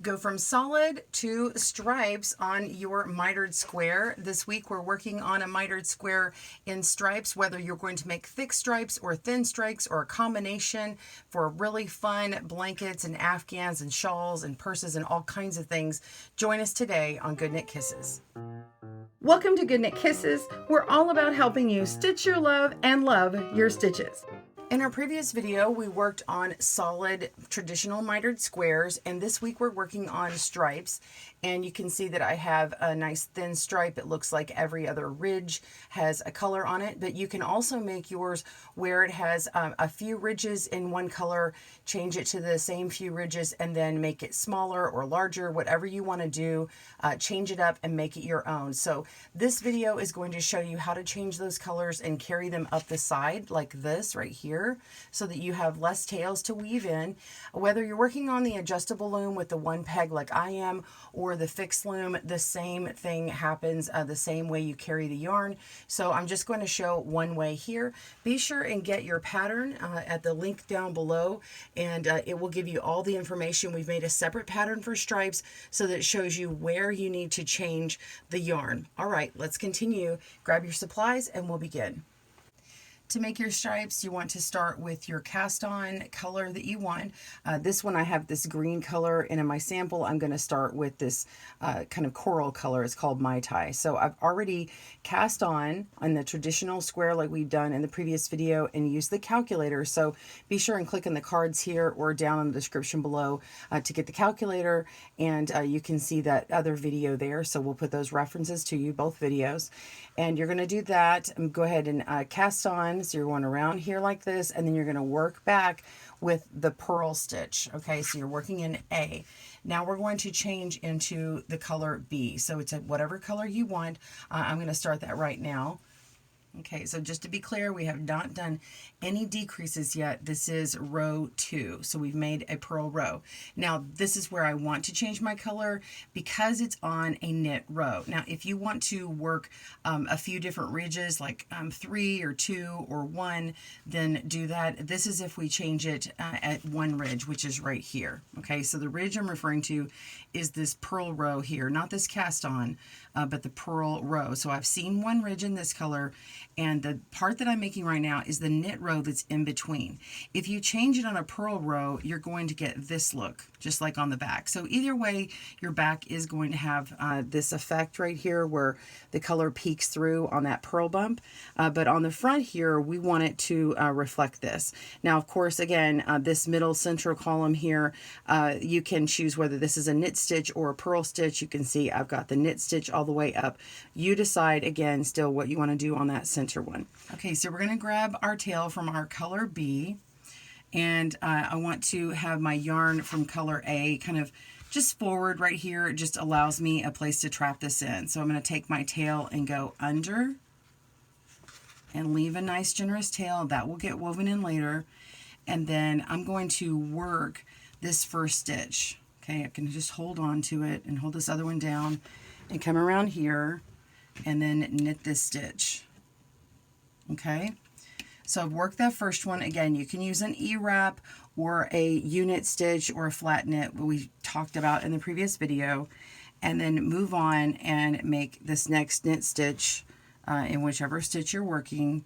Go from solid to stripes on your mitered square. This week we're working on a mitered square in stripes, whether you're going to make thick stripes or thin stripes or a combination for really fun blankets and afghans and shawls and purses and all kinds of things. Join us today on GoodKnit Kisses. Welcome to GoodKnit Kisses. We're all about helping you stitch your love and love your stitches. In our previous video, we worked on solid traditional mitered squares, and this week we're working on stripes. And you can see that I have a nice thin stripe. It looks like every other ridge has a color on it, but you can also make yours where it has a few ridges in one color, change it to the same few ridges, and then make it smaller or larger, whatever you want to do, change it up and make it your own. So this video is going to show you how to change those colors and carry them up the side like this right here, so that you have less tails to weave in. Whether you're working on the adjustable loom with the one peg like I am, or the fixed loom, the same thing happens the same way you carry the yarn. So I'm just going to show one way here. Be sure and get your pattern at the link down below, and it will give you all the information. We've made a separate pattern for stripes so that it shows you where you need to change the yarn. All right, let's continue. Grab your supplies and we'll begin. To make your stripes, you want to start with your cast on color that you want. This one I have this green color, and in my sample I'm going to start with this kind of coral color. It's called Mitered. So I've already cast on the traditional square like we've done in the previous video and use the calculator. So be sure and click on the cards here or down in the description below to get the calculator, and you can see that other video there. So we'll put those references to you, both videos. And you're going to do that and go ahead and cast on. So you're going around here like this, and then you're going to work back with the purl stitch. Okay, so you're working in A. Now we're going to change into the color B. So it's whatever color you want. I'm going to start that right now. Okay, so just to be clear, we have not done any decreases yet. This is row 2, so we've made a purl row. Now this is where I want to change my color because it's on a knit row. Now if you want to work a few different ridges, like 3 or 2 or 1, then do that. This is if we change it at one ridge, which is right here. Okay, so the ridge I'm referring to is this purl row here, not this cast on, but the purl row. So I've seen one ridge in this color, and the part that I'm making right now is the knit row that's in between. If you change it on a purl row, you're going to get this look, just like on the back. So either way, your back is going to have this effect right here where the color peeks through on that purl bump. But on the front here, we want it to reflect this. Now, of course, again, this middle central column here, you can choose whether this is a knit stitch or a purl stitch. You can see I've got the knit stitch all the way up. You decide, again, still what you want to do on that center one. Okay, so we're going to grab our tail from our color B, and I want to have my yarn from color A kind of just forward right here. It just allows me a place to trap this in. So I'm going to take my tail and go under and leave a nice generous tail. That will get woven in later. And then I'm going to work this first stitch. Okay, I can just hold on to it and hold this other one down and come around here and then knit this stitch. Okay, so I've worked that first one. Again, you can use an E-wrap or a U-knit stitch or a flat knit, what we talked about in the previous video, and then move on and make this next knit stitch in whichever stitch you're working,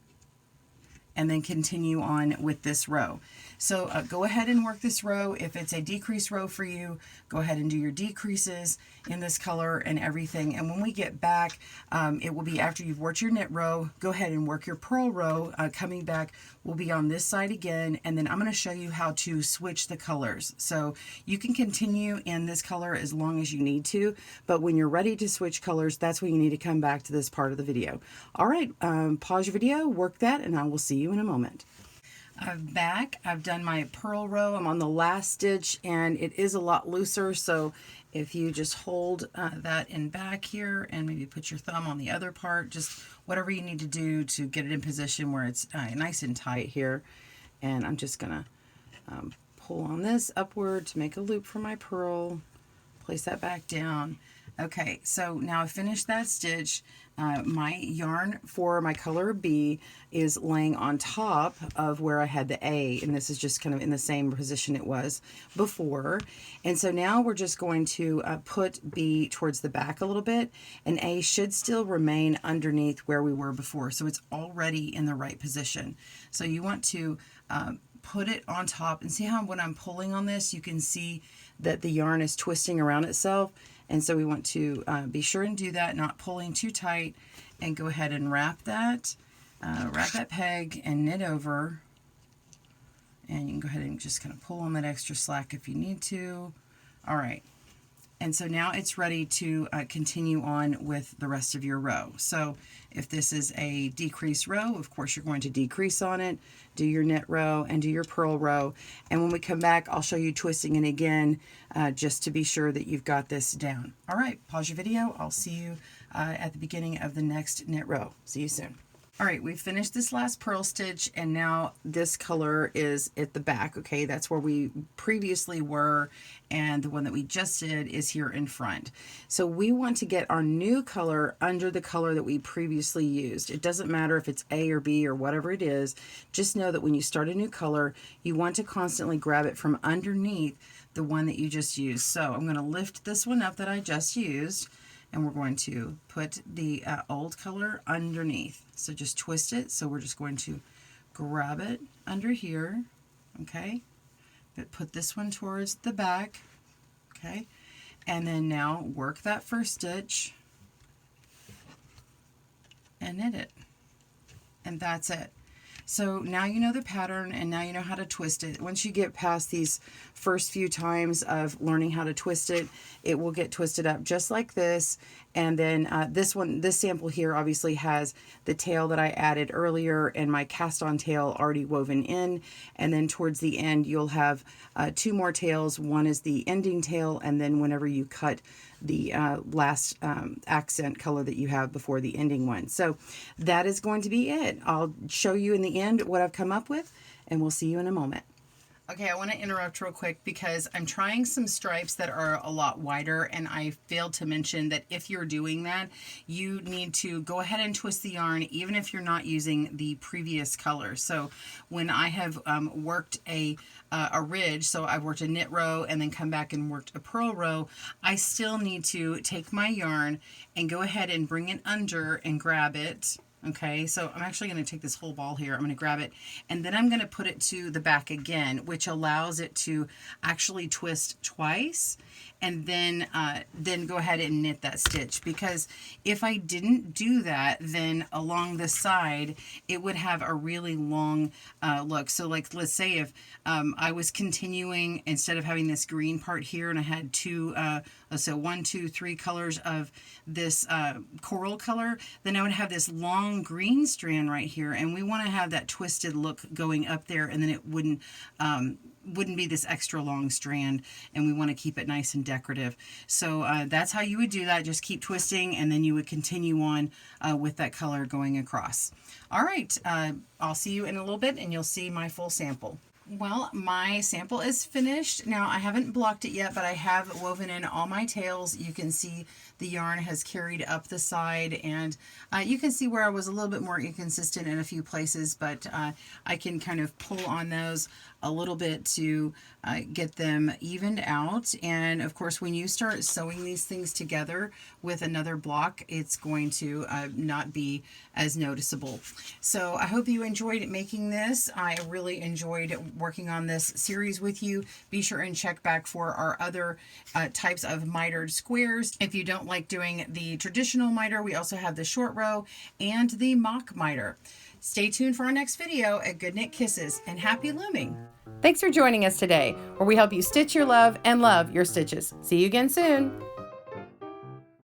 and then continue on with this row. So go ahead and work this row. If it's a decrease row for you, go ahead and do your decreases in this color and everything. And when we get back, it will be after you've worked your knit row. Go ahead and work your purl row. Coming back, we'll be on this side again, and then I'm going to show you how to switch the colors. So you can continue in this color as long as you need to, but when you're ready to switch colors, that's when you need to come back to this part of the video. All right, pause your video, work that, and I will see you in a moment. I'm back. I've done my purl row. I'm on the last stitch, and it is a lot looser, so if you just hold that in back here and maybe put your thumb on the other part, just whatever you need to do to get it in position where it's nice and tight here. And I'm just gonna pull on this upward to make a loop for my purl, place that back down. Okay, so now I finished that stitch. My yarn for my color B is laying on top of where I had the A, and this is just kind of in the same position it was before. And so now we're just going to put B towards the back a little bit, and A should still remain underneath where we were before, so it's already in the right position. So you want to put it on top, and see how when I'm pulling on this, you can see that the yarn is twisting around itself. And so we want to be sure and do that, not pulling too tight, and go ahead and wrap that peg and knit over. And you can go ahead and just kind of pull on that extra slack if you need to. All right. And so now it's ready to continue on with the rest of your row. So if this is a decrease row, of course you're going to decrease on it, do your knit row and do your purl row. And when we come back, I'll show you twisting it again just to be sure that you've got this down. All right, pause your video. I'll see you at the beginning of the next knit row. See you soon. All right, we finished this last purl stitch, and now this color is at the back, okay? That's where we previously were, and the one that we just did is here in front. So we want to get our new color under the color that we previously used. It doesn't matter if it's A or B or whatever it is. Just know that when you start a new color, you want to constantly grab it from underneath the one that you just used. So I'm going to lift this one up that I just used, and we're going to put the old color underneath. So just twist it. So we're just going to grab it under here, okay? But put this one towards the back, okay? And then now work that first stitch and knit it. And that's it. So now you know the pattern, and now you know how to twist it. Once you get past these first few times of learning how to twist it, it will get twisted up just like this. And then this sample here obviously has the tail that I added earlier and my cast on tail already woven in. And then towards the end, you'll have two more tails. One is the ending tail, and then whenever you cut the last accent color that you have before the ending one. So that is going to be it. I'll show you in the end what I've come up with, and we'll see you in a moment. Okay, I want to interrupt real quick because I'm trying some stripes that are a lot wider, and I failed to mention that if you're doing that, you need to go ahead and twist the yarn even if you're not using the previous color. So when I have worked a ridge, so I've worked a knit row and then come back and worked a purl row, I still need to take my yarn and go ahead and bring it under and grab it. Okay, so I'm actually going to take this whole ball here. I'm going to grab it, and then I'm going to put it to the back again, which allows it to actually twist twice, and then go ahead and knit that stitch. Because if I didn't do that, then along the side, it would have a really long look. So like, let's say if I was continuing, instead of having this green part here, and I had two, so 1, 2, 3 colors of this coral color, then I would have this long green strand right here, and we want to have that twisted look going up there, and then it wouldn't be this extra long strand, and we want to keep it nice and decorative. So that's how you would do that. Just keep twisting, and then you would continue on with that color going across. All right, I'll see you in a little bit, and you'll see my full sample. Well, my sample is finished. Now, I haven't blocked it yet, but I have woven in all my tails. You can see the yarn has carried up the side, and you can see where I was a little bit more inconsistent in a few places, but I can kind of pull on those a little bit to get them evened out. And of course, when you start sewing these things together with another block, it's going to not be as noticeable. So I hope you enjoyed making this. I really enjoyed working on this series with you. Be sure and check back for our other types of mitered squares. If you don't like doing the traditional miter, we also have the short row and the mock miter. Stay tuned for our next video at GoodKnit Kisses, and happy looming! Thanks for joining us today, where we help you stitch your love and love your stitches. See you again soon!